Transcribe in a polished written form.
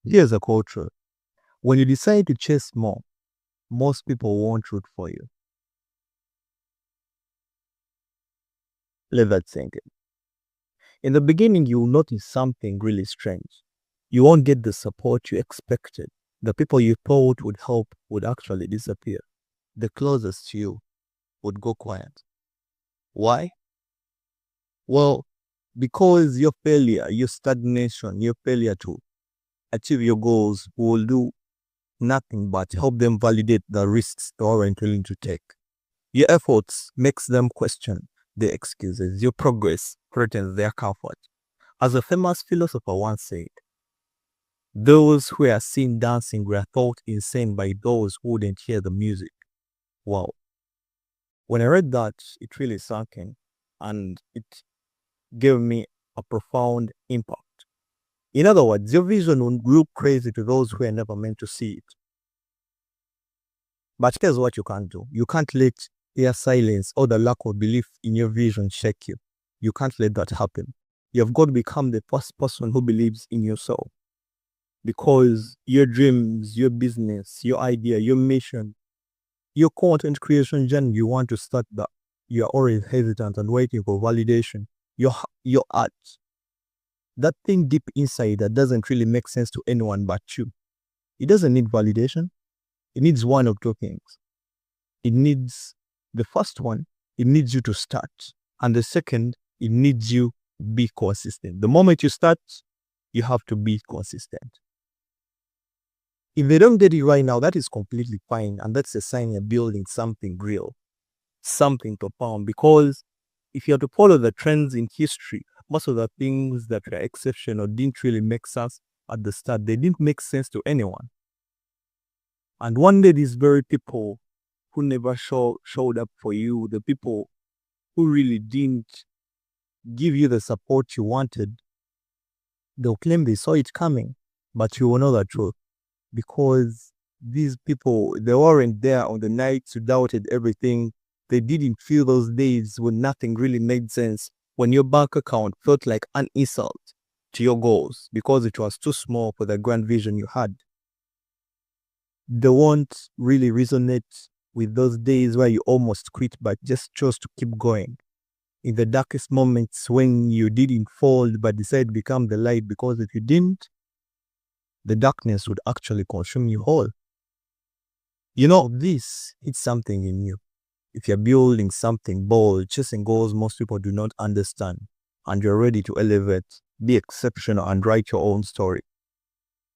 Here's a culture. When you decide to chase more, most people won't root for you. Let that sink in. In the beginning, you'll notice something really strange. You won't get the support you expected. The people you thought would help would actually disappear. The closest to you would go quiet. Why? Well, because your failure, your stagnation, your failure to achieve your goals will do nothing but help them validate the risks they aren't willing to take. Your efforts makes them question their excuses. Your progress threatens their comfort. As a famous philosopher once said, those who are seen dancing were thought insane by those who wouldn't hear the music. Wow. When I read that, it really sunk in and it gave me a profound impact. In other words, your vision will look crazy to those who are never meant to see it. But here's what you can't do. You can't let your silence or the lack of belief in your vision shake you. You can't let that happen. You've got to become the first person who believes in yourself. Because your dreams, your business, your idea, your mission, your content creation journey, you want to start that. You're always hesitant and waiting for validation. Your art, that thing deep inside that doesn't really make sense to anyone but you. It doesn't need validation. It needs one of two things. It needs the first one, it needs you to start. And the second, it needs you to be consistent. The moment you start, you have to be consistent. If they don't get it right now, that is completely fine. And that's a sign you're building something real, something profound. Because if you have to follow the trends in history, most of the things that were exceptional didn't really make sense at the start. They didn't make sense to anyone. And one day, these very people who never showed up for you, the people who really didn't give you the support you wanted, they'll claim they saw it coming, but you will know the truth. Because these people, they weren't there on the nights you doubted everything. They didn't feel those days when nothing really made sense, when your bank account felt like an insult to your goals because it was too small for the grand vision you had. They won't really resonate with those days where you almost quit but just chose to keep going. In the darkest moments when you didn't fold but decided to become the light, because if you didn't, the darkness would actually consume you whole. You know, this hits something in you. If you're building something bold, chasing goals most people do not understand, and you're ready to elevate, be exceptional, and write your own story,